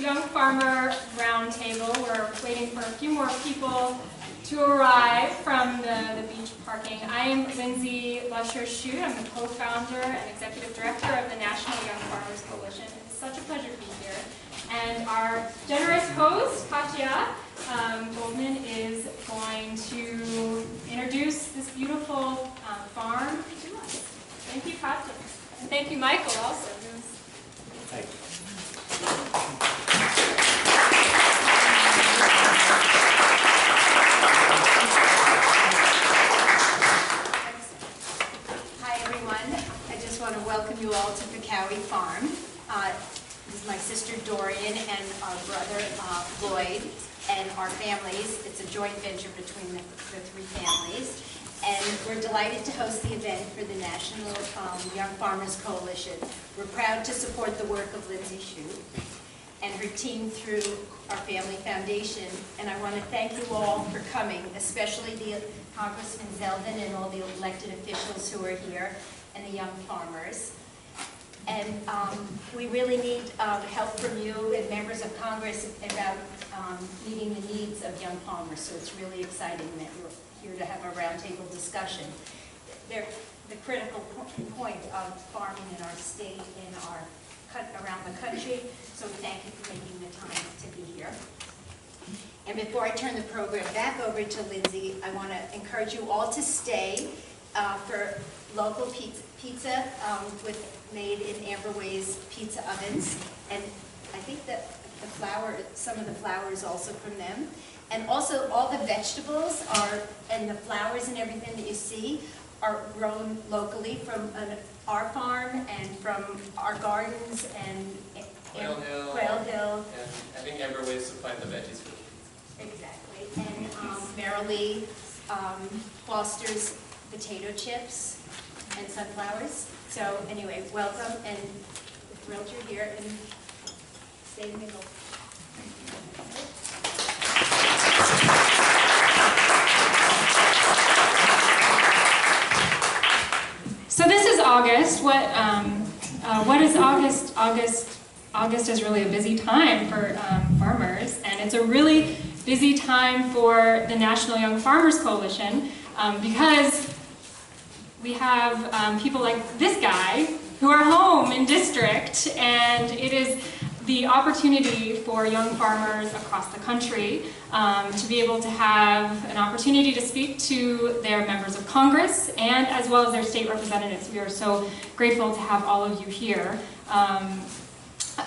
Young Farmer Roundtable. We're waiting for a few more people to arrive from the beach parking. I am Lindsay Lusher-Shute. I'm the co-founder and executive director of the National Young Farmers Coalition. It's such a pleasure to be here. And our generous host, Katya Goldman, is going to introduce this beautiful farm to us. Thank you, Katya. And thank you, Michael, also. Thank you. Hi, everyone. I just want to welcome you all to Picowie Farm. This is my sister Dorian and our brother Lloyd and our families. It's a joint venture between the three families. And we're delighted to host the event for the National Young Farmers Coalition. We're proud to support the work of Lindsay Shute and her team through our Family Foundation. And I want to thank you all for coming, especially the Congressman Zeldin and all the elected officials who are here, and the young farmers. And we really need help from you and members of Congress about meeting the needs of young farmers. So it's really exciting that you're here to have a roundtable discussion. They're the critical point of farming in our state and around the country. So we thank you for making the time to be here. And before I turn the program back over to Lindsay, I want to encourage you all to stay for local pizza made in Amber Way's pizza ovens. And I think that some of the flour is also from them. And also all the vegetables and the flowers and everything that you see are grown locally from our farm and from our gardens and Quail Hill. And I think Amber Way supplied the veggies for the pizza. Exactly. And Marilee fosters potato chips and sunflowers. So anyway, welcome, and we're thrilled you're here, and stay in the middle. So this is August. What is August? August is really a busy time for farmers, and it's a really busy time for the National Young Farmers Coalition because we have people like this guy who are home in district, and it is the opportunity for young farmers across the country to be able to have an opportunity to speak to their members of Congress and as well as their state representatives. We are so grateful to have all of you here.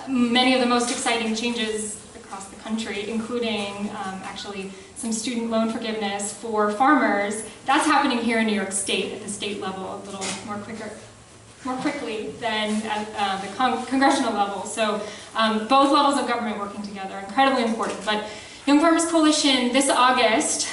Many of the most exciting changes across the country, including actually some student loan forgiveness for farmers, that's happening here in New York State at the state level a little more quickly than at the congressional level. So both levels of government working together, incredibly important. But Young Farmers Coalition, this August,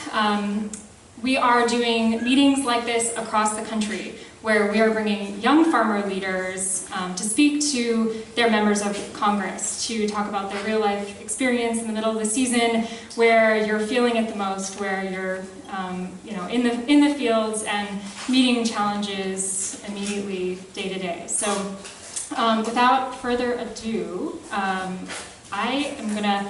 we are doing meetings like this across the country, where we are bringing young farmer leaders to speak to their members of Congress, to talk about their real life experience in the middle of the season, where you're feeling it the most, where you're in the fields and meeting challenges immediately day to day. So without further ado, I am gonna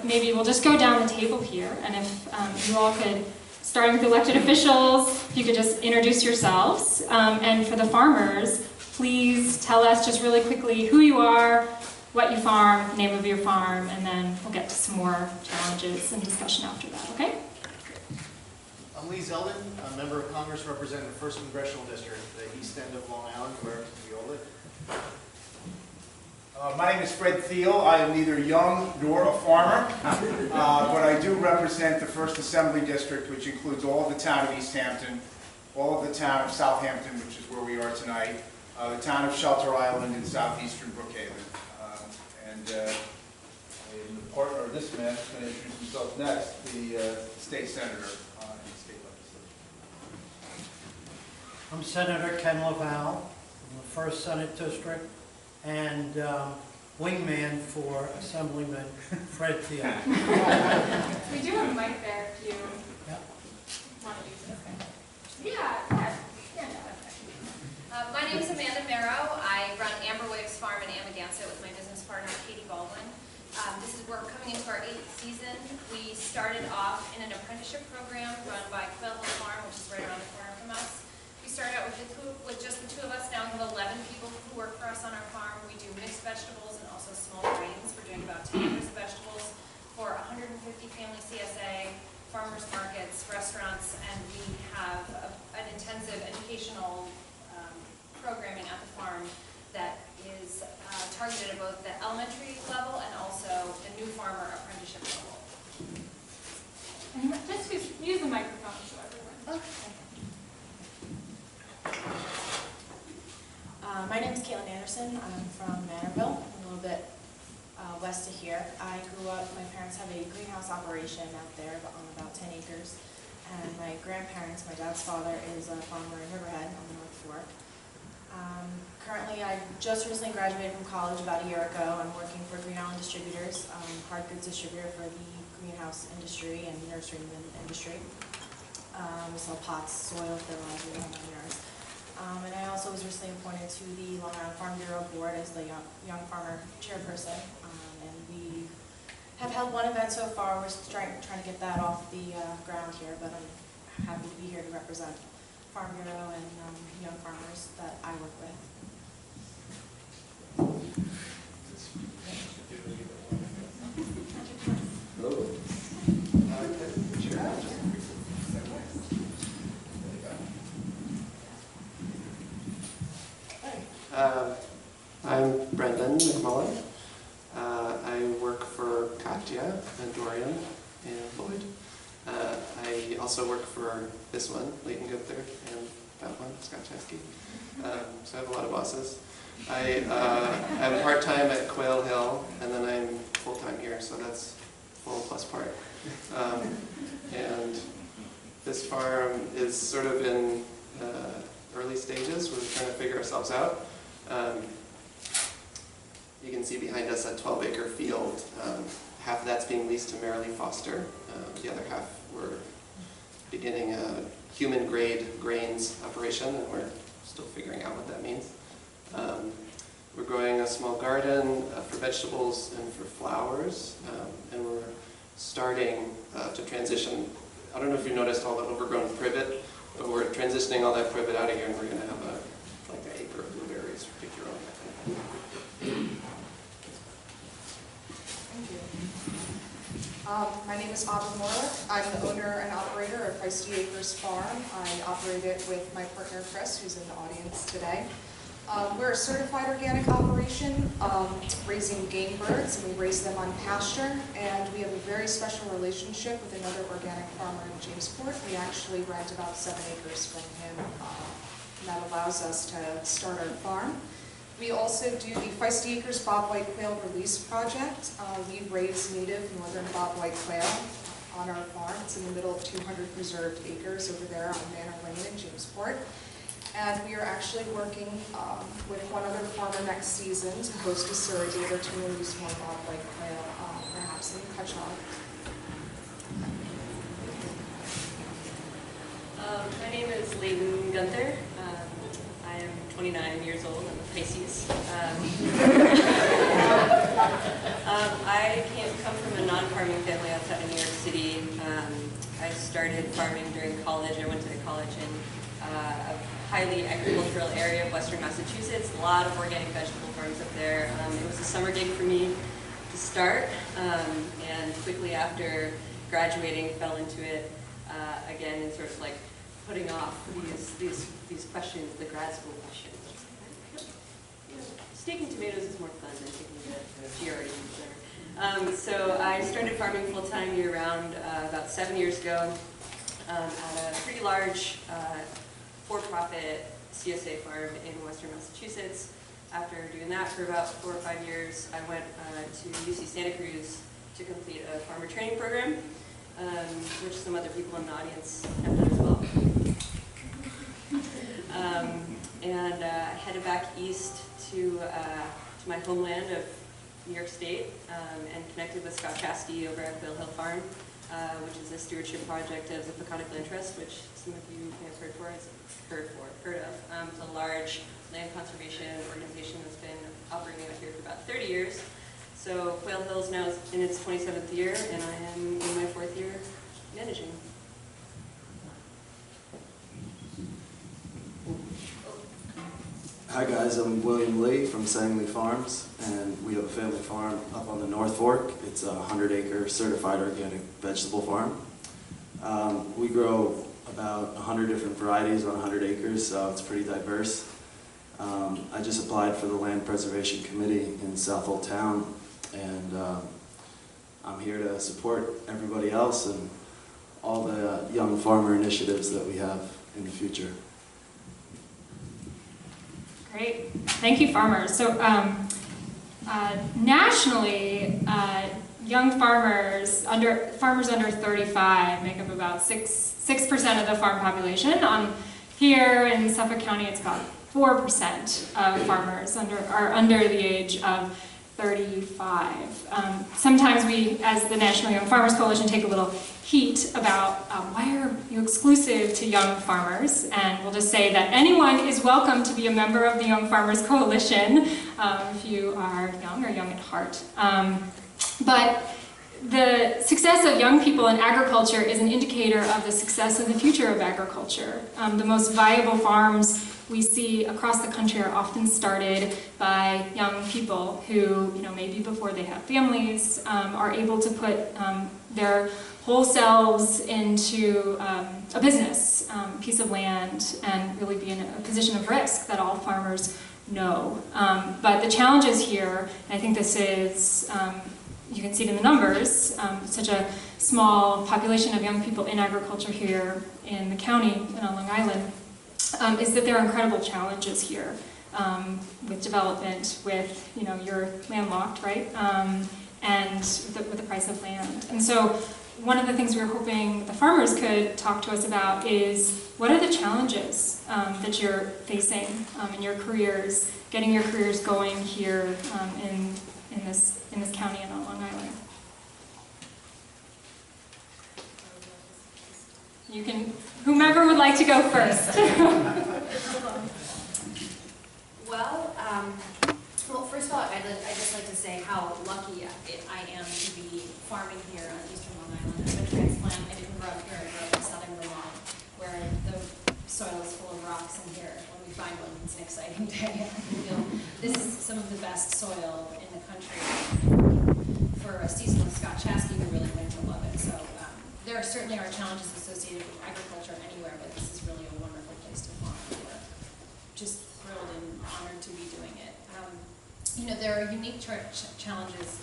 maybe we'll just go down the table here, and if you all could, starting with elected officials, if you could just introduce yourselves. And for the farmers, please tell us just really quickly who you are, what you farm, the name of your farm, and then we'll get to some more challenges and discussion after that, okay? I'm Zeldin. I'm a member of Congress representing the 1st Congressional District, the East End of Long Island, where we all live. My name is Fred Thiel. I am neither young nor a farmer, but I do represent the 1st Assembly District, which includes all of the town of East Hampton, all of the town of Southampton, which is where we are tonight, the town of Shelter Island in southeastern Brookhaven. And the partner of this man is going to introduce himself next, the state senator in the state legislature. I'm Senator Ken LaValle from the 1st Senate District, and wingman for Assemblyman Fred Thiel. We do have a mic there if you want to use it. Okay. Yeah. My name is Amanda Merrow. I run Amber Waves Farm in Amagansett with my business partner Katie Baldwin. started off in an apprenticeship program run by Quill Hill Farm, which is right around the corner from us. We started out with just the two of us. Now we have 11 people who work for us on our farm. We do mixed vegetables and also small grains. We're doing about 10 acres of vegetables for 150 family CSA, farmers markets, restaurants, and we have an intensive educational programming at the farm that is targeted at both the elementary level and also the new farmer apprenticeship level. And just use the microphone so everyone. Okay. My name is Caitlin Anderson. I'm from Manorville, a little bit west of here. I grew up, my parents have a greenhouse operation out there on about 10 acres. And my grandparents, my dad's father, is a farmer in Riverhead on the North Fork. Currently, I just recently graduated from college about a year ago. I'm working for Green Island Distributors, hard goods distributor for the greenhouse industry and nursery industry. We sell pots, soil, fertilizer, and home yards. And I also was recently appointed to the Long Island Farm Bureau Board as the Young Farmer Chairperson. And we have held one event so far. We're trying to get that off the ground here, but I'm happy to be here to represent Farm Bureau and young farmers that I work with. I'm Brendan McMullen. I work for Katya and Dorian and Lloyd. I also work for this one, Leighton Gunther, and that one, Scott Chesky. So I have a lot of bosses. I'm part-time at Quail Hill, and then I'm full-time here, so that's full plus part. And this farm is sort of in early stages. We're trying to figure ourselves out. You can see behind us a 12-acre field. Half of that's being leased to Marilee Foster. The other half we're beginning a human-grade grains operation, and we're still figuring out what that means. We're growing a small garden for vegetables and for flowers, and we're starting to transition. I don't know if you noticed all the overgrown privet, but we're transitioning all that privet out of here, and we're going to have like an acre of blueberries. Pick your own. Thank you. My name is Aubrey Moore. I'm the owner and operator of Feisty Acres Farm. I operate it with my partner Chris, who's in the audience today. We're a certified organic operation, raising game birds, and we raise them on pasture. And we have a very special relationship with another organic farmer in Jamesport. We actually rent about 7 acres from him, and that allows us to start our farm. We also do the Feisty Acres Bobwhite Quail Release Project. We raise native northern bobwhite quail on our farm. It's in the middle of 200 preserved acres over there on Manor Lane in Jamesport. And we are actually working with one other farmer next season to host a surrogator to release more bobwhite quail, perhaps in Cutchogue. My name is Leighton Gunther. I am 29 years old. I'm a Pisces. I come from a non-farming family outside of New York City. I started farming during college. I went to college in a highly agricultural area of western Massachusetts. A lot of organic vegetable farms up there. It was a summer gig for me to start, and quickly after graduating fell into it again, and sort of like putting off these questions, the grad school questions. Steak and tomatoes is more fun than taking the GRE. So I started farming full-time year-round about 7 years ago at a pretty large for-profit CSA farm in western Massachusetts. After doing that for about 4 or 5 years, I went to UC Santa Cruz to complete a farmer training program, which some other people in the audience have done as well. And I headed back east to my homeland of New York State and connected with Scott Chasky over at Quail Hill Farm, which is a stewardship project of the Peconic Land Trust, which some of you may have heard of. It's a large land conservation organization that's been operating out here for about 30 years. So Quail Hills now is in its 27th year, and I am in my 4th year managing. Hi guys, I'm William Lee from Sangley Farms, and we have a family farm up on the North Fork. It's a 100-acre certified organic vegetable farm. We grow about 100 different varieties on 100 acres, so it's pretty diverse. I just applied for the Land Preservation Committee in South Old Town, and I'm here to support everybody else and all the young farmer initiatives that we have in the future. Great, thank you, farmers. So nationally, young farmers under 35 make up about 6% of the farm population. Here in Suffolk County, it's about 4% of farmers are under the age of 35. Sometimes we, as the National Young Farmers Coalition, take a little heat about why are you exclusive to young farmers, and we'll just say that anyone is welcome to be a member of the Young Farmers Coalition if you are young or young at heart. But the success of young people in agriculture is an indicator of the success of the future of agriculture. The most viable farms we see across the country are often started by young people who, maybe before they have families, are able to put their whole selves into a business, piece of land, and really be in a position of risk that all farmers know. But the challenges here, and I think this is, you can see it in the numbers, such a small population of young people in agriculture here in the county and on Long Island, is that there are incredible challenges here with development, with, you're landlocked, right? And with the price of land. And so one of the things we were hoping the farmers could talk to us about is what are the challenges that you're facing in your careers, getting your careers going here in this county and on Long Island. You can, whomever would like to go first. Well, first of all, I'd just like to say how lucky I am to be farming here on eastern Long Island. I'm a transplant. I didn't grow up here. I grew up in southern Vermont, where the soil is full of rocks, and here, when we find one, it's an exciting day. This is some of the best soil in the country. For a seasonal Scott Chasky, who really went to love it. So there certainly are challenges associated with agriculture anywhere, but this is really a wonderful place to farm. We're just thrilled and honored to be doing it. There are unique challenges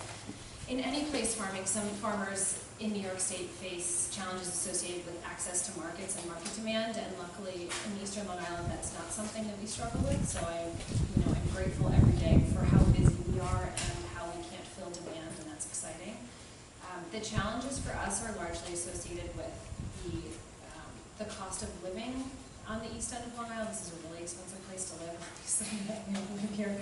in any place farming. Some farmers in New York State face challenges associated with access to markets and market demand, and luckily in eastern Long Island that's not something that we struggle with. So I'm grateful every day for how busy we are and how we can't fill demand, and that's exciting. The challenges for us are largely associated with the cost of living on the east end of Long Island. This is a really expensive place to live, obviously, we live here.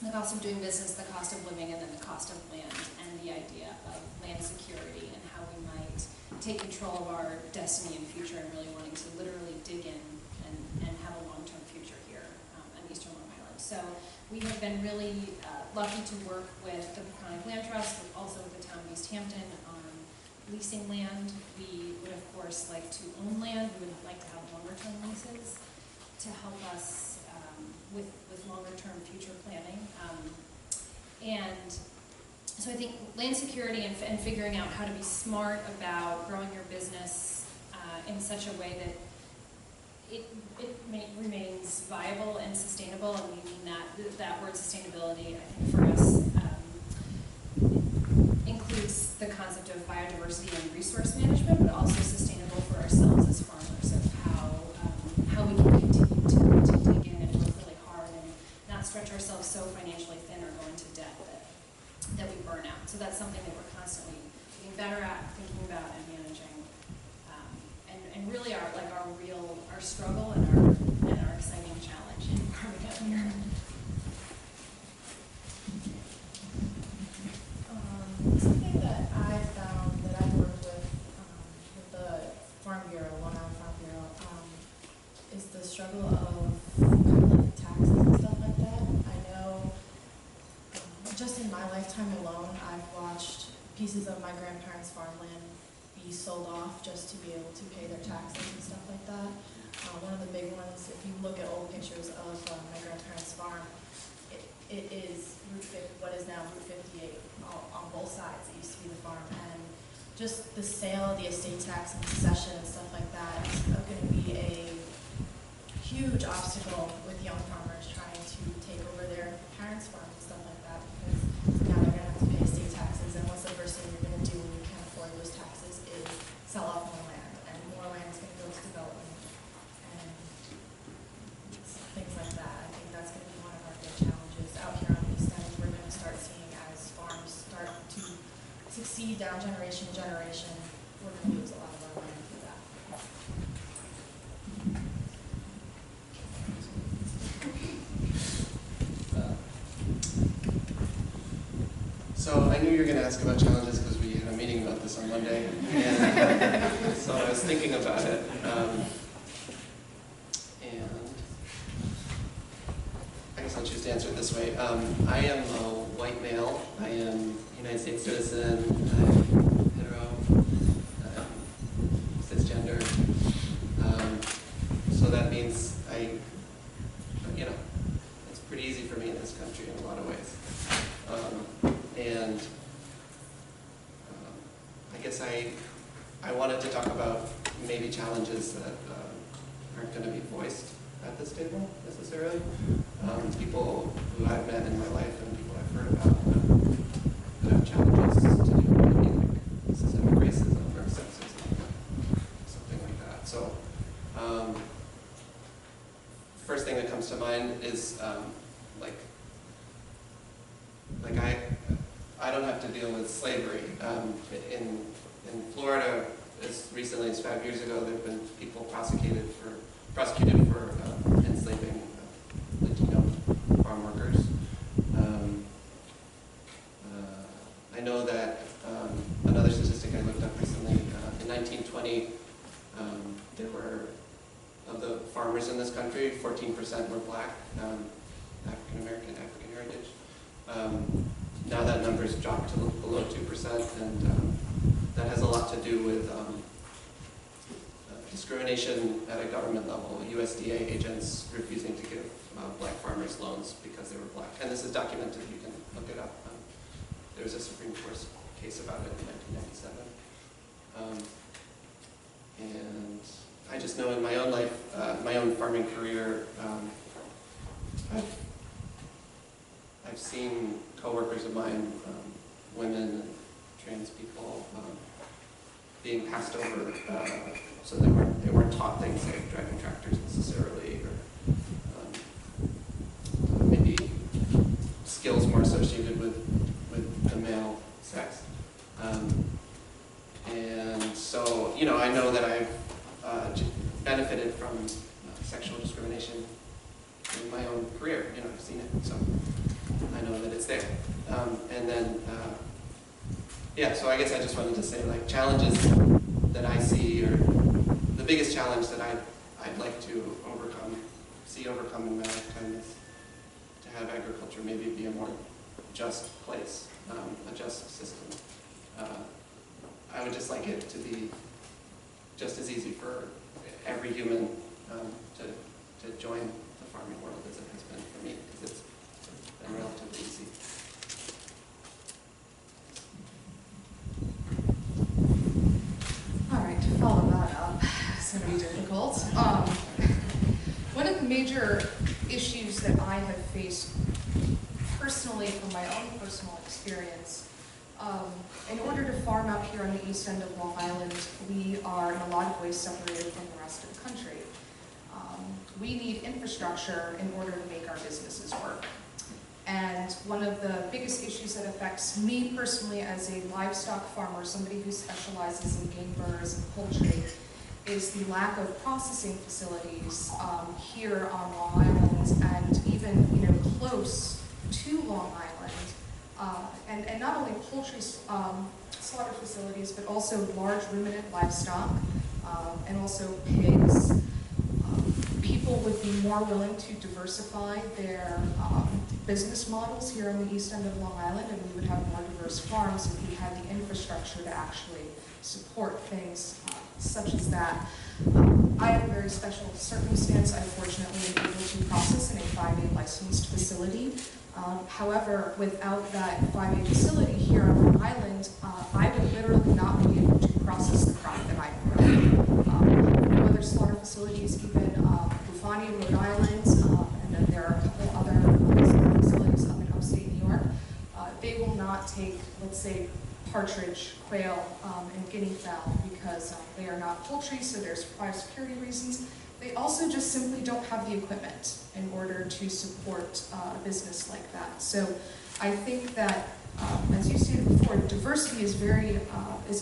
The cost of doing business, the cost of living, and then the cost of land, and the idea of land security and how we might take control of our destiny and future, and really wanting to literally dig in and have a long-term future here on eastern Long Island. So we have been really lucky to work with the Chronic Land Trust, but also with the town of East Hampton on leasing land. We would, of course, like to own land. We would like to have longer-term leases to help us with longer-term future planning. And so I think land security and figuring out how to be smart about growing your business in such a way that it remains viable and sustainable, and we mean that word sustainability, I think for us, includes the concept of biodiversity and resource management, but also sustainable for ourselves as farmers, of how we can continue to dig in and work really hard and not stretch ourselves so financially thin or go into debt that we burn out. So that's something that we're constantly getting better at, thinking about, and managing. And really our struggle and our exciting challenge in farming out here. Something that I found that I've worked with the Farm Bureau, Long Island Farm Bureau, is the struggle of kind of like taxes and stuff like that. I know just in my life lifetime alone, I've watched pieces of my grandparents' farmland be sold off just to be able to pay their taxes and stuff like that. One of the big ones, if you look at old pictures of my grandparents' farm, it is what is now Route 58 on both sides. It used to be the farm, and just the sale, the estate tax and succession and stuff like that is going to be a huge obstacle with young farmers trying to take over their parents' farm and stuff like that, because now they're going to have to pay estate taxes, and what's the first thing you're going to do when you can't afford those taxes is sell off more land, and more land is going to go to development and things like that. I think that's going to be one of our big challenges out here on the East End. We're going to start seeing as farms start to succeed down generation to generation, we're going to lose a lot of our land for that. So I knew you were going to ask about challenges because we had a meeting about this on Monday, and so I was thinking about it. And I guess I'll choose to answer it this way. I am a white male. I am a United States citizen. I'm hetero, cisgender. So that means it's pretty easy for me in this country in a lot of ways. And I guess I wanted to talk about maybe challenges that aren't going to be voiced at this table necessarily. People who I've met in my life and people I've heard about that have challenges to do with maybe like systemic racism or sexism or something like that. So first thing that comes to mind is I don't have to deal with slavery. In Florida, as recently as 5 years ago, there have been people prosecuted for enslaving Latino farm workers. I know that another statistic I looked up recently, in 1920, there were, of the farmers in this country, 14% were black, African American, African heritage. Now that number's dropped to below 2%, and that has a lot to do with discrimination at a government level. USDA agents refusing to give black farmers loans because they were black. And this is documented, you can look it up. There was a Supreme Court case about it in 1997. And I just know in my own life, my own farming career, I've seen coworkers of mine, women and trans people, being passed over, so they weren't taught things like driving tractors necessarily, or maybe skills more associated with the male sex. And so, I know that I've benefited from sexual discrimination in my own career. I've seen it, so I know that it's there. And then, so I guess I just wanted to say, challenges that I see, or the biggest challenge that I'd like to overcome in my lifetime is to have agriculture maybe be a more just place, a just system. I would just like it to be just as easy for every human to join the farming world as it has been for me, because it's been relatively easy. All right, to follow that up, it's going to be difficult. One of the major issues that I have faced personally from my own personal experience, in order to farm out here on the east end of Long Island, we are in a lot of ways separated from the rest of the country. We need infrastructure in order to make our businesses work. And one of the biggest issues that affects me personally as a livestock farmer, somebody who specializes in game birds and poultry, is the lack of processing facilities here on Long Island, and even close to Long Island. And not only poultry slaughter facilities, but also large ruminant livestock, and also pigs. People would be more willing to diversify their business models here on the east end of Long Island, and we would have more diverse farms if we had the infrastructure to actually support things such as that. I have a very special circumstance. I fortunately am able to process in a 5A licensed facility. However, without that 5A facility here on Long Island, I would literally not be able to process the crop that I grow. No other slaughter facilities, even Bufani, Rhode Island, and then there are a couple other slaughter facilities up in upstate New York. They will not take, let's say, partridge, quail, and guinea fowl because they are not poultry, so there's biosecurity reasons. They also just simply don't have the equipment in order to support a business like that. So I think that, as you stated before, diversity is a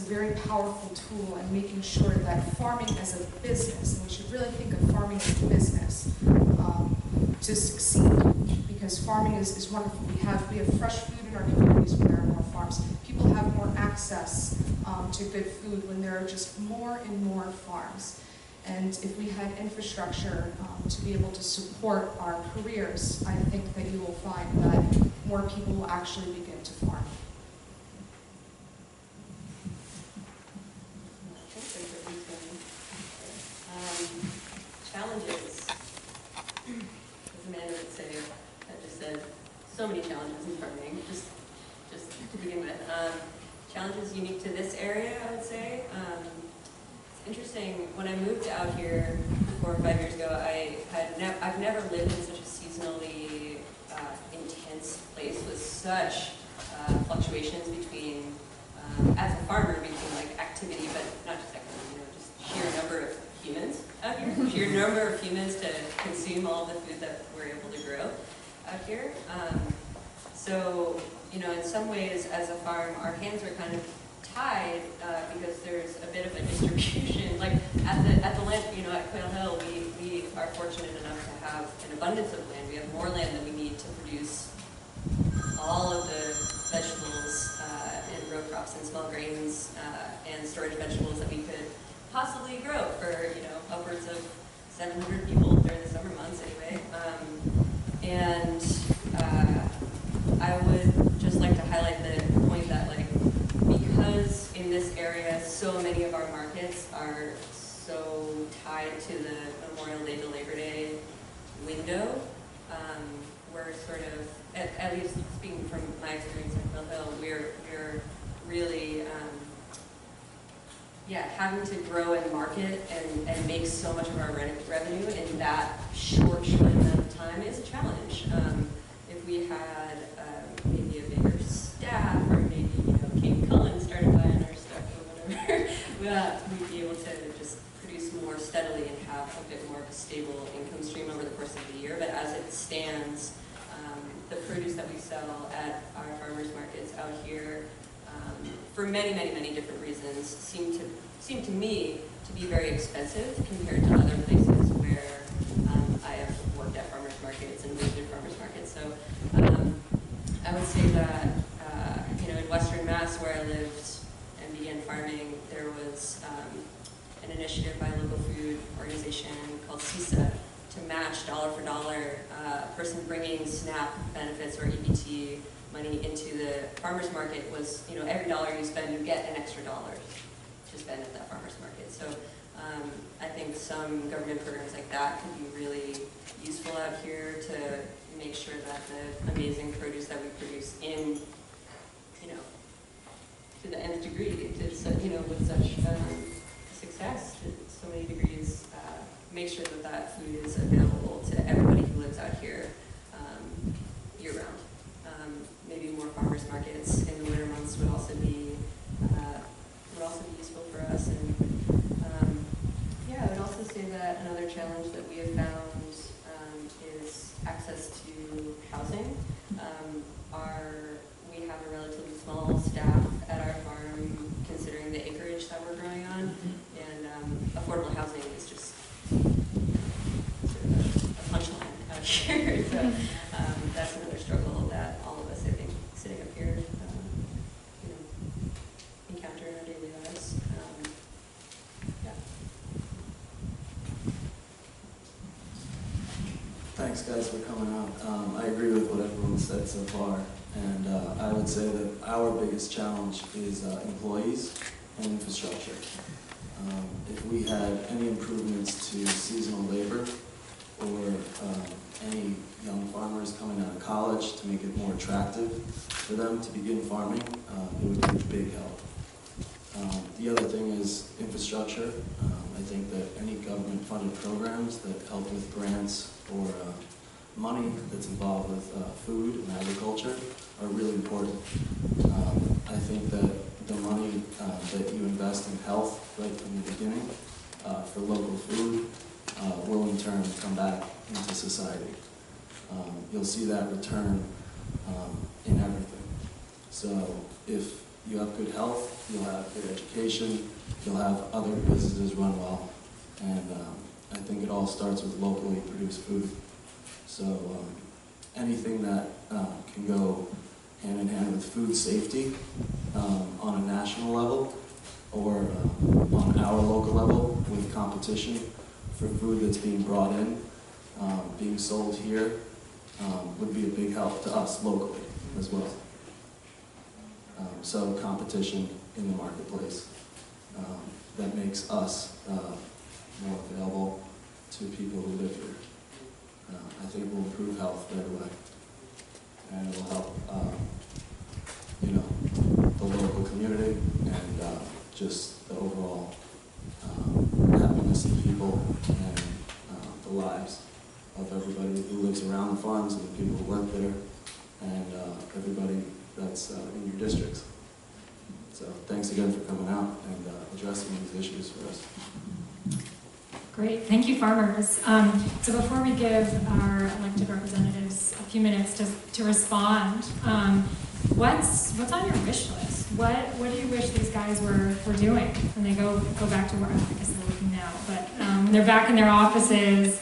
very powerful tool in making sure that farming as a business, and we should really think of farming as a business to succeed, because farming is wonderful. We have fresh food in our communities when there are more farms. People have more access to good food when there are just more and more farms. And if we had infrastructure to be able to support our careers, I think that you will find that more people will actually begin to farm. Challenges. As Amanda would say, I just said so many challenges in farming, just to begin with. Challenges unique to this area, I would say. It's interesting, when I moved out here 4 or 5 years ago, I've never lived in such a seasonally intense place with such fluctuations between, as a farmer, between like activity, but not just activity, just sheer number of humans out here, sheer number of humans to consume all the food that we're able to grow out here. So, in some ways, as a farm, our hands are kind of tied because there's a bit of a distribution. Like at the land, at Quail Hill, we are fortunate enough to have an abundance of land. We have more land than we need to produce all of the vegetables and row crops and small grains and storage vegetables that we could possibly grow for upwards of 700 people during the summer months anyway. I would just like to highlight the point that because in this area so many of our markets are so tied to the Memorial Day to Labor Day window, we're sort of, at least speaking from my experience in Quail Hill, we're really having to grow and market and make so much of our revenue in that short amount of time is a challenge. If we had maybe a bigger staff, or maybe Kate Cullen started buying our stuff or whatever, we'd be able to just produce more steadily and have a bit more of a stable income stream over the course of the year. But as it stands, the produce that we sell at our farmers markets out here, for many different reasons, seem to me to be very expensive compared to other places where I have worked at farmers markets and visited farmers markets. So I would say that in Western Mass, where I lived and began farming, there was an initiative by a local food organization called CISA to match dollar for dollar a person bringing SNAP benefits or EBT money into the farmers market was, every dollar you spend, you get an extra dollar to spend at that farmers market. So I think some government programs like that could be really useful out here to make sure that the amazing produce that we produce in, to the nth degree, with such success, to so many degrees, make sure that that food is available to everybody who lives out here year-round. Maybe more farmers markets in the winter months would also be useful for us. And I would also say that another challenge that we have found is access to housing. We have a relatively small staff at our farm, considering the acreage that we're growing on, and affordable housing is just sort of a punchline out here. So that's another struggle that all of us, I think, sitting up here, encounter in our daily lives. Thank Thanks, guys, for coming out. I agree with what everyone said so far, and I would say that our biggest challenge is employees and infrastructure. If we had any improvements to seasonal labor or any young farmers coming out of college to make it more attractive for them to begin farming, it would be a big help. The other thing is infrastructure. I think that any government-funded programs that help with grants or money that's involved with food and agriculture are really important. I think that the money that you invest in health right from the beginning for local food will in turn come back into society. You'll see that return in everything. So if you have good health, you'll have good education, you'll have other businesses run well, and I think it all starts with locally produced food. So anything that can go hand in hand with food safety on a national level or on our local level with competition for food that's being brought in, being sold here, would be a big help to us locally as well. So competition in the marketplace that makes us more available to people who live here. I think it will improve health right away, and it will help, the local community and just the overall happiness of the people and the lives of everybody who lives around the farms and the people who work there and everybody that's in your districts. So thanks again for coming out and addressing these issues for us. Great, thank you, farmers. So before we give our elected representatives a few minutes to respond, what's on your wish list? What do you wish these guys were doing when they go back to work? I guess they're working now, but when they're back in their offices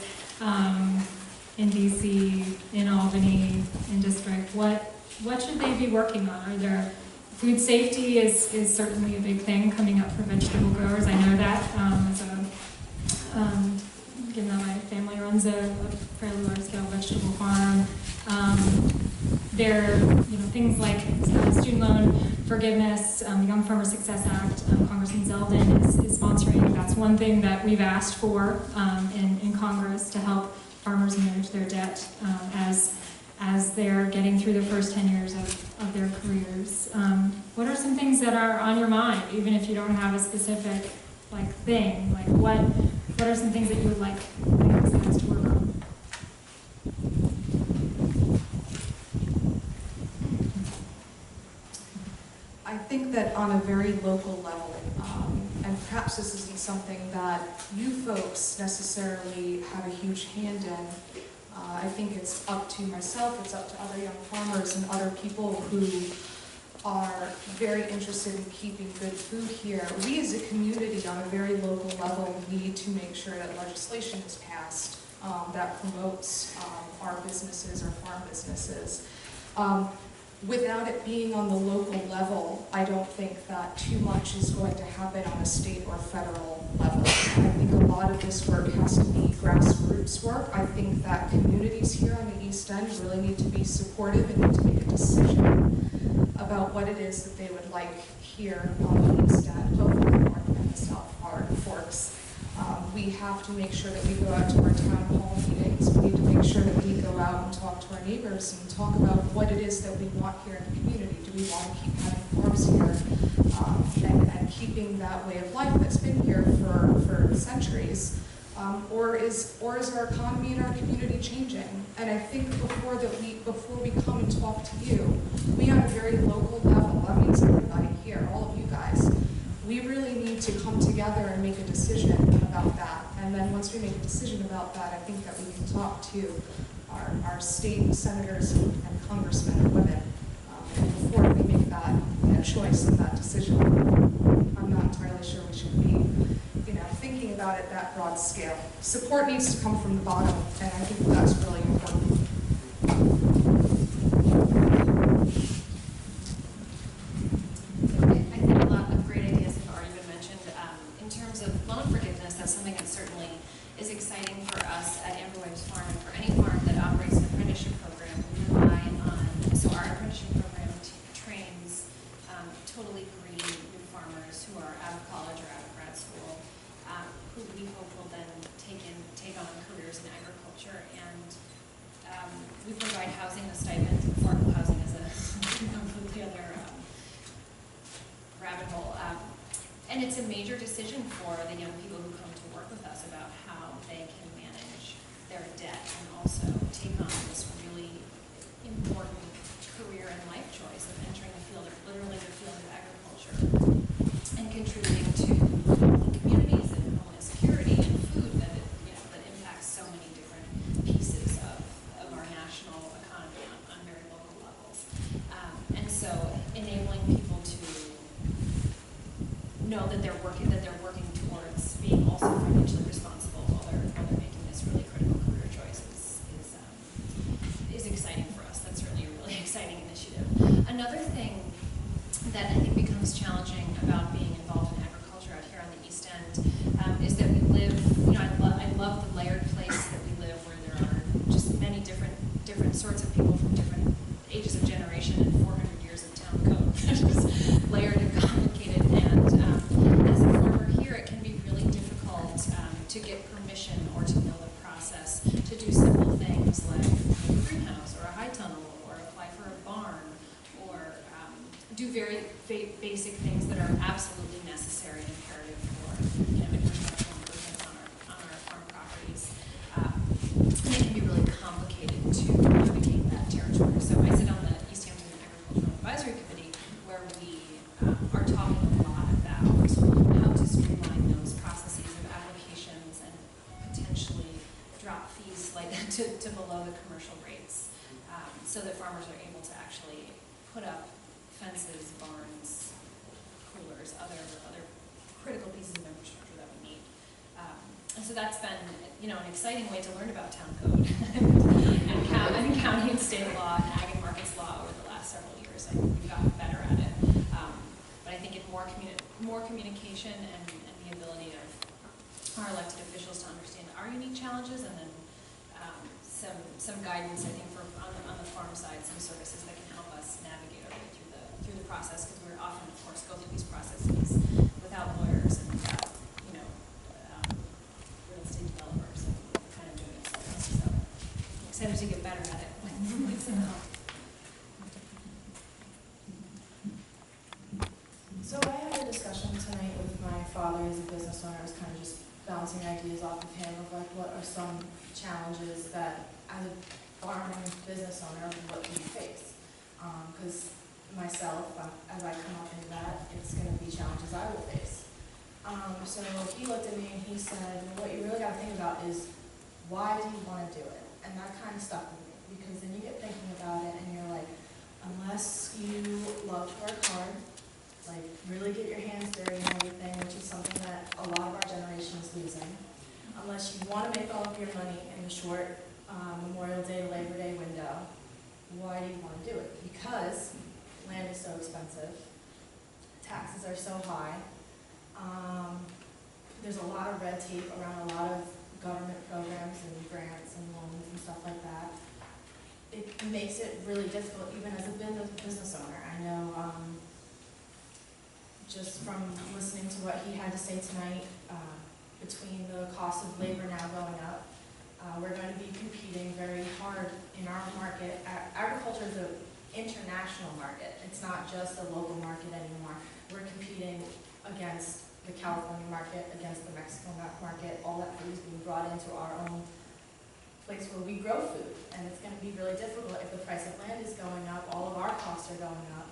in DC, in Albany, in district, what should they be working on? Are there food safety is certainly a big thing coming up for vegetable growers. I know that given that my family runs a fairly large-scale vegetable farm. There are things like student loan forgiveness, the Young Farmer Success Act. Congressman Zeldin is sponsoring. That's one thing that we've asked for in Congress to help farmers manage their debt as they're getting through the first 10 years of their careers. What are some things that are on your mind, even if you don't have a specific thing? What are some things that you would like these guys to work on? I think that on a very local level, and perhaps this isn't something that you folks necessarily have a huge hand in, I think it's up to myself, it's up to other young farmers and other people who are very interested in keeping good food here. We as a community on a very local level need to make sure that legislation is passed that promotes our businesses, our farm businesses. Without it being on the local level, I don't think that too much is going to happen on a state or federal level. I think a lot of this work has to be grassroots work. I think that communities here on the East End really need to be supportive and need to make a decision about what it is that they would like here on the East End, both in the North and the South Forks. We have to make sure that we go out to our town hall meetings. We need to make sure that we go out and talk to our neighbors and talk about what it is that we want here in the community. Do we want to keep having farms here and keeping that way of life that's been here for centuries? Or is our economy and our community changing? And I think before we come and talk to you, we on a very local level, that means everybody here, all of you guys, we really need to come together and make a decision about that. And then once we make a decision about that, I think that we can talk to our state senators and congressmen and women before we make that choice and that decision. I'm not entirely sure we should be thinking about it that broad scale. Support needs to come from the bottom, and I think that's really important. I think a lot of great ideas have already been mentioned. In terms of loan forgiveness, that's something that certainly is exciting for us at Amber Waves Farm and for any farm that totally green new farmers who are out of college or out of grad school, who we hope will then take on careers in agriculture. And we provide housing, a stipend. Affordable housing is a completely other rabbit hole. And it's a major decision for the young people who come to work with us about how they can manage their debt and also take on this really important career and life choice of entering the field, of literally the field of agriculture, and contributing to communities and homeland security and food that that impacts so many different pieces of our national economy on very local levels. And so enabling people to know that they're working towards being also financially responsible while they're making this really critical career choice is exciting for us. That's certainly a really exciting initiative. Another thing that I think becomes challenging about being involved in agriculture out here on the East End is that we live, I love the layered place that we live, where there are just many different sorts of people from different ages of generation and 400 years of town code. Just layered and complicated. And as a farmer here, it can be really difficult to get permission or to know the process to do simple things like a greenhouse or a high tunnel or apply for a barn or do very basic things that are absolutely necessary and imperative for infrastructural improvements on our farm properties. And it can be really complicated to navigate that territory. So I sit on the East Hampton Agricultural Advisory Committee, where we are talking a lot about how to streamline those processes of applications and potentially drop fees to below the commercial rates, so that farmers are able to actually put up fences, barns, coolers, other critical pieces of infrastructure that we need. And so that's been, an exciting way to learn about town code and county and state law and ag and markets law over the last several years. I think we've gotten better at it. But I think in more communication and the ability of our elected officials to understand our unique challenges, and then some guidance, I think, on the farm side, some services that can help us navigate our way through the process, because we're often, of course, go through these processes without lawyers and without, real estate developers, and we're kind of doing it ourselves. So I'm excited to get better at it with some help. So I had a discussion tonight with my father. He's a business owner. I was kind of just bouncing ideas off of him of like what are some challenges that as a farming business owner, what do you face? Because myself, as I come up into that, it's going to be challenges I will face. So he looked at me and he said, well, what you really got to think about is, why do you want to do it? And that kind of stuck with me, because then you get thinking about it and you're like, unless you love to work hard, like really get your hands dirty and everything, which is something that a lot of our generation is losing, unless you want to make all of your money in the short Memorial Day to Labor Day window, why do you want to do it? Because land is so expensive, taxes are so high, there's a lot of red tape around a lot of government programs and grants and loans and stuff like that. It makes it really difficult, even as a business owner. I know just from listening to what he had to say tonight, between the cost of labor now going up, we're going to be competing very hard in our market. Agriculture is an international market. It's not just a local market anymore. We're competing against the California market, against the Mexican market. All that food is being brought into our own place where we grow food. And it's going to be really difficult if the price of land is going up, all of our costs are going up.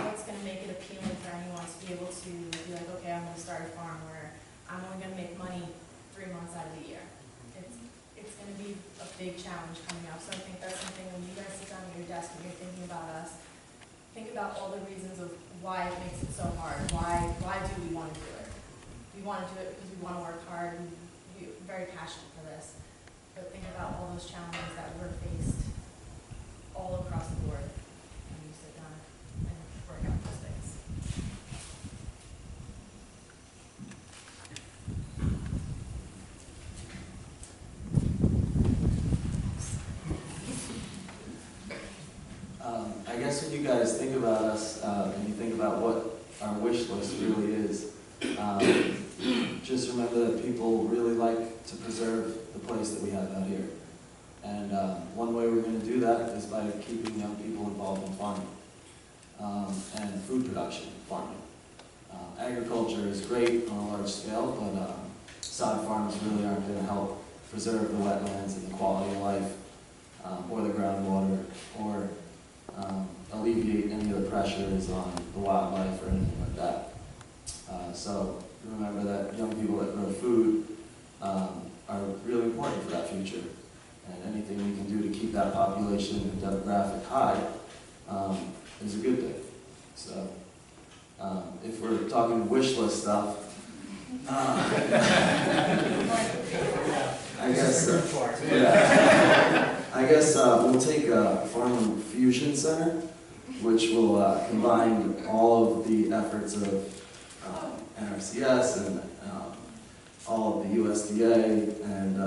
What's going to make it appealing for anyone to be able to be like, okay, I'm going to start a farm where I'm only going to make money 3 months out of the year. It's going to be a big challenge coming up. So I think that's something when you guys sit down at your desk and you're thinking about us, think about all the reasons of why it makes it so hard. Why do we want to do it? We want to do it because we want to work hard. We're very passionate for this. But think about all those challenges that we're faced all across the board when you sit down and work out those things. I guess when you guys think about us, and you think about what our wish list really is, just remember that people really like to preserve the place that we have out here. And one way we're going to do that is by keeping young people involved in farming and food production farming. Agriculture is great on a large scale, but sod farms really aren't going to help preserve the wetlands and the quality of life, or the groundwater, or alleviate any of the pressures on the wildlife or anything like that. So remember that young people that grow food are really important for that future. And anything we can do to keep that population and demographic high is a good thing. So if we're talking wish list stuff, I guess we'll take a farm fusion center, which will combine all of the efforts of NRCS and all of the USDA and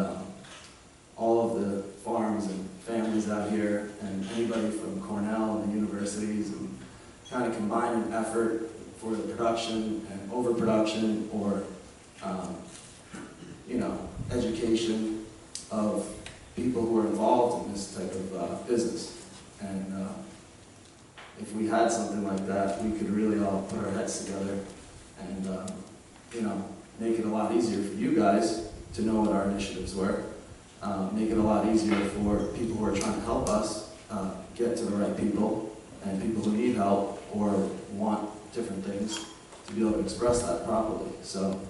all of the farms and families out here and anybody from Cornell and the universities, and kind of combine an effort for the production and overproduction or education of people who are involved in this type of business. And if we had something like that, we could really all put our heads together and make it a lot easier for you guys to know what our initiatives were. Make it a lot easier for people who are trying to help us get to the right people, and people who need help or want different things to be able to express that properly. So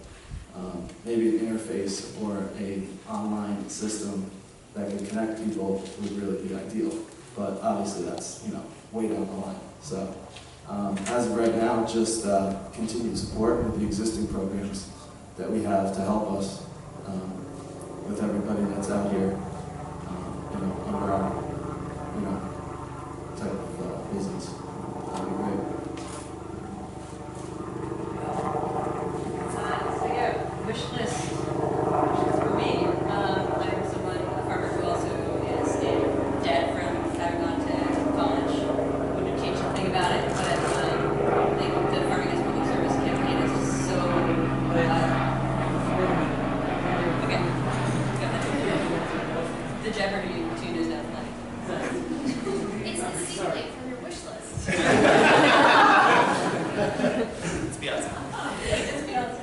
maybe an interface or an online system that can connect people would really be ideal. But obviously that's way down the line. So as of right now, just continued support with the existing programs that we have to help us with everybody that's out here, under our, type of business. That'd be great. So yeah, wish list for me. I'm someone, a farmer who also is a dad from having gone to college. Wouldn't change a thing about it, but I think the Farming as Public Service campaign is just so okay. The Jeopardy tune is now playing. It's the secret from your wish list. It's Beyonce. It's Beyonce.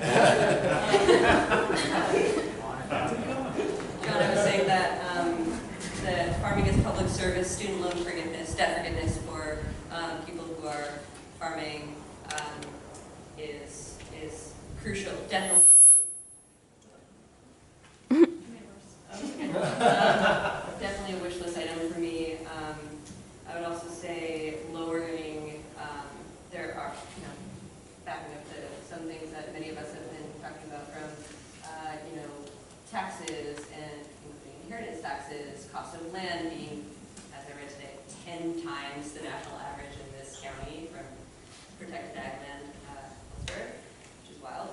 John, I was saying that the Farming as Public Service student loan forgiveness, debt forgiveness for people who are farming is crucial. Definitely. Definitely a wish list item for me. I would also say lowering, there are, backing up to some things that many of us have been talking about, from, taxes and including inheritance taxes, cost of land being, as I read today, 10 times the national average in this county from protected ag land elsewhere, which is wild.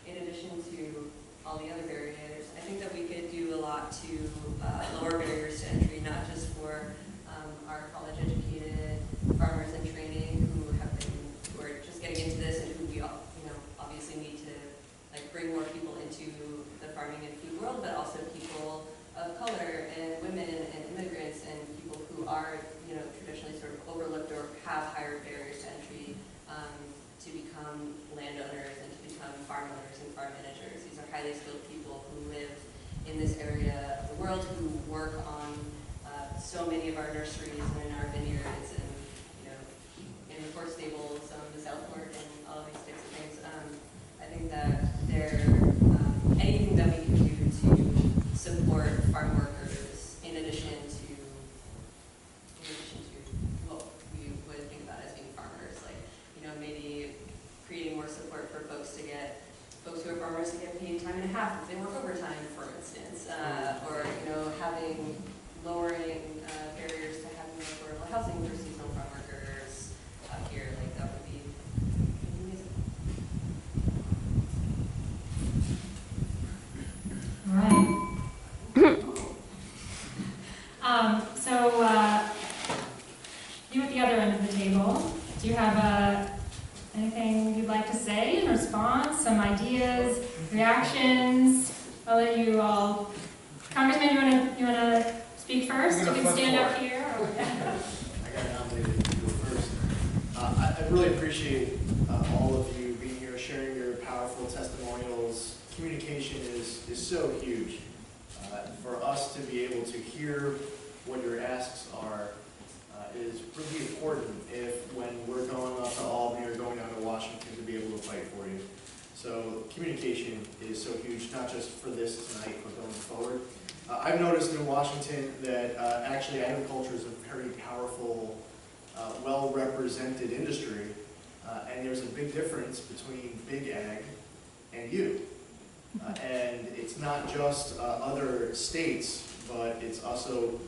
In addition to all the other barriers, I think that we could do a lot to lower barriers to entry, not just for our college-educated farmers in training who are just getting into this, and who we all, obviously need to bring more people into the farming and food world, but also people of color and women and immigrants and people who are, traditionally sort of overlooked or have higher barriers to entry to become landowners and to become farm owners and farm managers. These are highly skilled people who live in this area of the world, who work on so many of our nurseries and in our vineyards and, in the horse stables, some of the South Fork and all of these types of things. I think that anything that we can do to support farm workers in addition to what we would think about as being farmers, maybe creating more support for folks who are farmers to get paid time and a half if they work overtime, for instance, or lowering barriers to having more affordable housing for seasonal have anything you'd like to say in response, some ideas, reactions? I'll let you all. Congressman, you wanna speak first? You can stand up here. Or... I got nominated to go first. I really appreciate all of you being here, sharing your powerful testimonials. Communication is so huge. For us to be able to hear what your asks are is really important when we're going up to Albany or going down to Washington to be able to fight for you. So communication is so huge, not just for this tonight, but going forward. I've noticed in Washington that actually agriculture is a very powerful, well-represented industry, and there's a big difference between big ag and you. And it's not just other states, but it's also,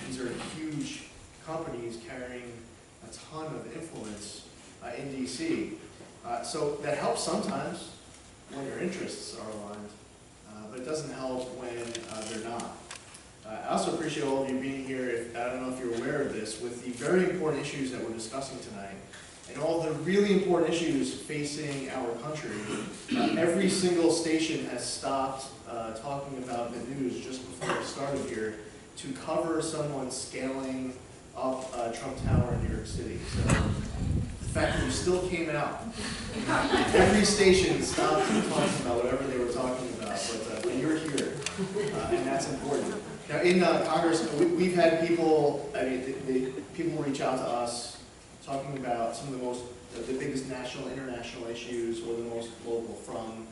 these are huge companies carrying a ton of influence in DC. So that helps sometimes when your interests are aligned, but it doesn't help when they're not. I also appreciate all of you being here, I don't know if you're aware of this, with the very important issues that we're discussing tonight, and all the really important issues facing our country. Every single station has stopped talking about the news just before we started here to cover someone scaling up Trump Tower in New York City. So the fact that you still came out, every station stopped talking about whatever they were talking about, but you're here, and that's important. Now in Congress, we've had people, people reach out to us talking about some of the biggest national, international issues, or the most local, from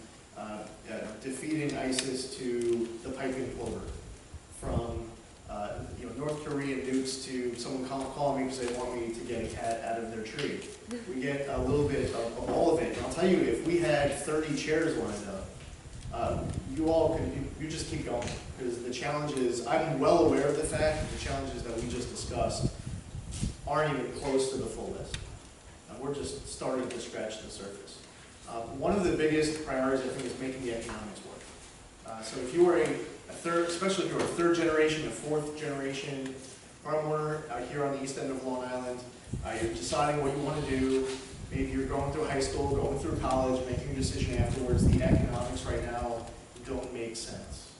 defeating ISIS to the piping plover, from North Korean nukes to someone calling me because they want me to get a cat out of their tree. We get a little bit of all of it. And I'll tell you, if we had 30 chairs lined up, you just keep going, because the challenges, I'm well aware of the fact that the challenges that we just discussed aren't even close to the full list. We're just starting to scratch the surface. One of the biggest priorities, I think, is making the economics work. So if you are especially if you're a third generation, a fourth generation farm owner out here on the east end of Long Island, you're deciding what you want to do. Maybe you're going through high school, going through college, making a decision afterwards. The economics right now don't make sense.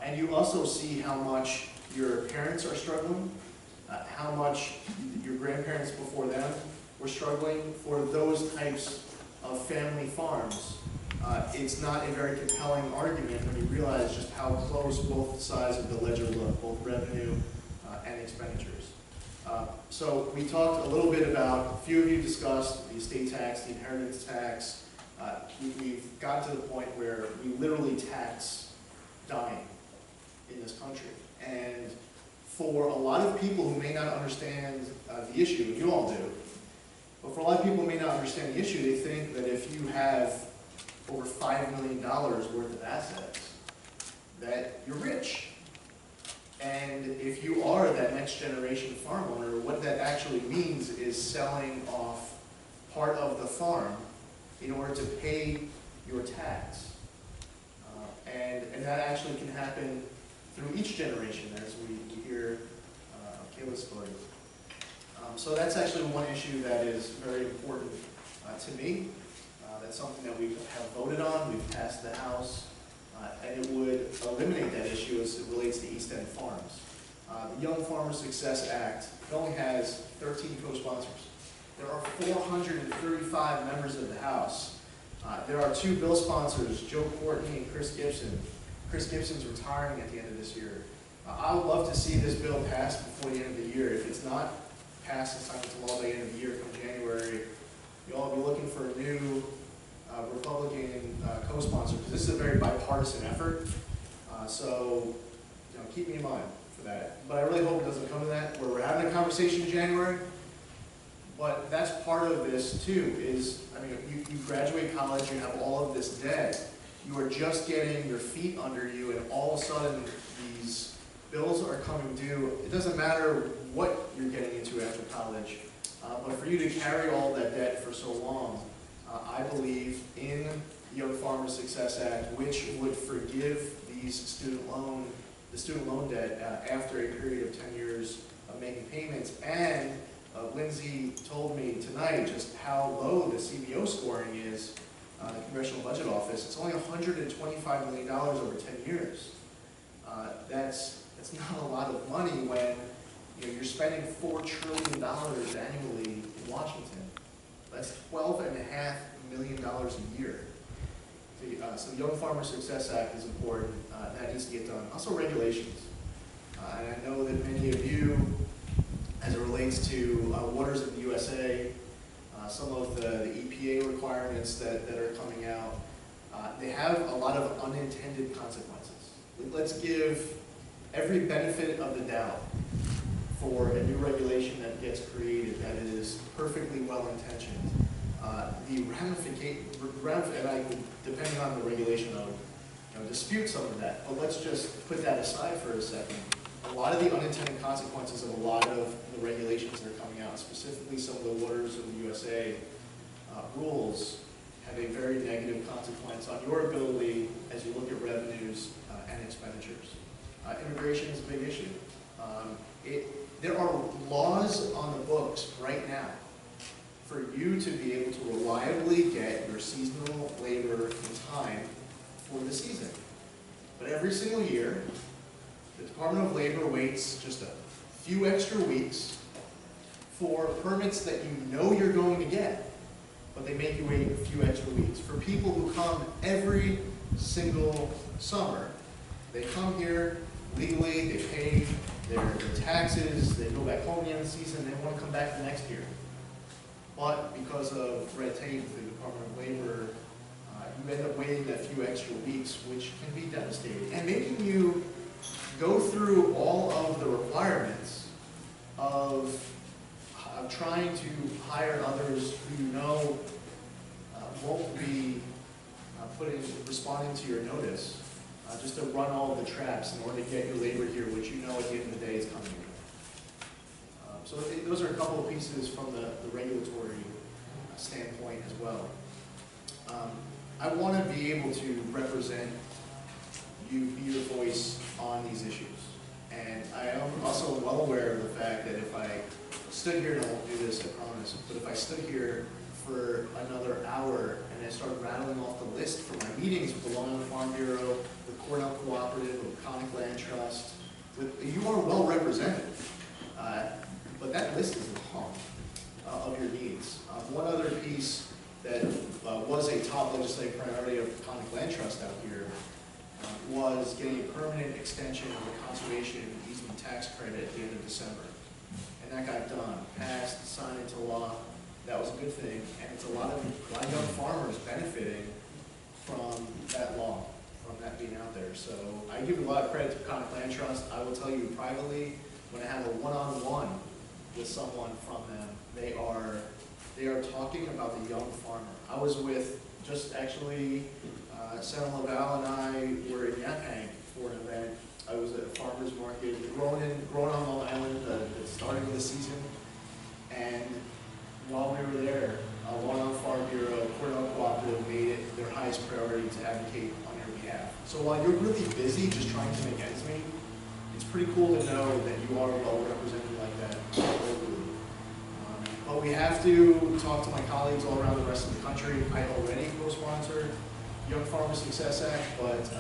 And you also see how much your parents are struggling, how much your grandparents before them were struggling. For those types of family farms, it's not a very compelling argument when you realize just how close both sides of the ledger look, both revenue and expenditures. So we talked a little bit about, a few of you discussed the estate tax, the inheritance tax. We've got to the point where we literally tax dying in this country. And for a lot of people who may not understand the issue, and you all do, but for a lot of people who may not understand the issue, they think that if you have over $5 million worth of assets, that you're rich. And if you are that next generation farm owner, what that actually means is selling off part of the farm in order to pay your tax. And that actually can happen through each generation, as we hear Kayla's story. So that's actually one issue that is very important to me. That's something that we have voted on, we've passed the House, and it would eliminate that issue as it relates to East End farms. The Young Farmer Success Act, it only has 13 co-sponsors. There are 435 members of the House. There are 2 bill sponsors, Joe Courtney and Chris Gibson. Chris Gibson's retiring at the end of this year. I would love to see this bill passed before the end of the year. If it's not passed and signed into law by the end of the year, come January, you all will be looking for a new Republican co-sponsor, because this is a very bipartisan effort. So keep me in mind for that. But I really hope it doesn't come to that, where we're having a conversation in January. But that's part of this too, is, you graduate college, you have all of this debt, you are just getting your feet under you, and all of a sudden these bills are coming due. It doesn't matter what you're getting into after college, but for you to carry all that debt for so long, I believe in the Young Farmer Success Act, which would forgive the student loan debt after a period of 10 years of making payments, and Lindsay told me tonight just how low the CBO scoring is, the Congressional Budget Office. It's only $125 million over 10 years. That's not a lot of money when you're spending $4 trillion annually in Washington. That's $12.5 million a year. So the Young Farmer Success Act is important. That needs to get done. Also regulations. And I know that many of you, as it relates to waters of the USA, some of the EPA requirements that are coming out, they have a lot of unintended consequences. Let's give every benefit of the doubt for a new regulation that gets created that is perfectly well-intentioned. The ramification, and I, depending on the regulation, I'll dispute some of that, but let's just put that aside for a second. A lot of the unintended consequences of a lot of the regulations that are coming out, specifically some of the waters of the USA rules, have a very negative consequence on your ability as you look at revenues and expenditures. Immigration is a big issue. There are laws on the books right now for you to be able to reliably get your seasonal labor in time for the season. But every single year, the Department of Labor waits just a few extra weeks for permits that you know you're going to get, but they make you wait a few extra weeks. For people who come every single summer, they come here legally, they pay their taxes, they go back home at the end of the season, they want to come back the next year. But because of red tape with the Department of Labor, you end up waiting that few extra weeks, which can be devastating. And making you go through all of the requirements of trying to hire others who you know won't be responding to your notice, just to run all of the traps in order to get your labor here, which you know at the end of the day is coming. So those are a couple of pieces from the regulatory standpoint as well. I want to be able to represent you, be your voice on these issues. And I am also well aware of the fact that if I stood here, and I won't do this, I promise, but if I stood here for another hour and I started rattling off the list for my meetings with the Long Island Farm Bureau, the Cornell Cooperative, with Conic Land Trust, you are well represented. But that list is long of your needs. One other piece that was a top legislative priority of Conic Land Trust out here was getting a permanent extension of the conservation easement tax credit at the end of December. And that got done, passed, signed into law. That was a good thing. And it's a lot of young farmers benefiting from that law, from that being out there. So I give a lot of credit to Conic Land Trust. I will tell you privately, when I have a one-on-one with someone from them, they are talking about the young farmer. I was with, just actually, Senator Laval and I were in Yaphank for an event. I was at a farmer's market, growing on Long Island at the starting of the season. And while we were there, Long Island Farm Bureau, Cornell Cooperative made it their highest priority to advocate on your behalf. So while you're really busy just trying to make ends meet, it's pretty cool to know that you are well represented like that locally. But we have to talk to my colleagues all around the rest of the country. I already co-sponsor Young Farmer Success Act, but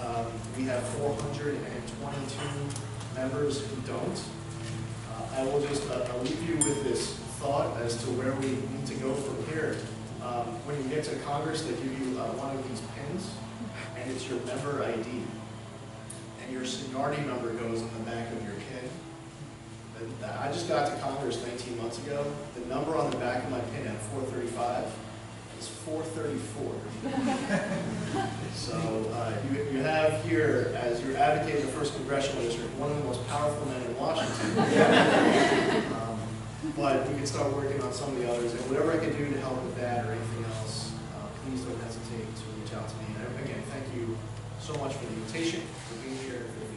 we have 422 members who don't. I will just I'll leave you with this thought as to where we need to go from here. When you get to Congress, they give you one of these pins, and it's your member ID. And your seniority number goes on the back of your pin. I just got to Congress 19 months ago. The number on the back of my pin at 435 is 434. So you have here, as you're advocating the 1st Congressional District, one of the most powerful men in Washington. But we can start working on some of the others, and whatever I can do to help with that or anything else, please don't hesitate to reach out to me. And again, thank you so much for the invitation, for being here, for the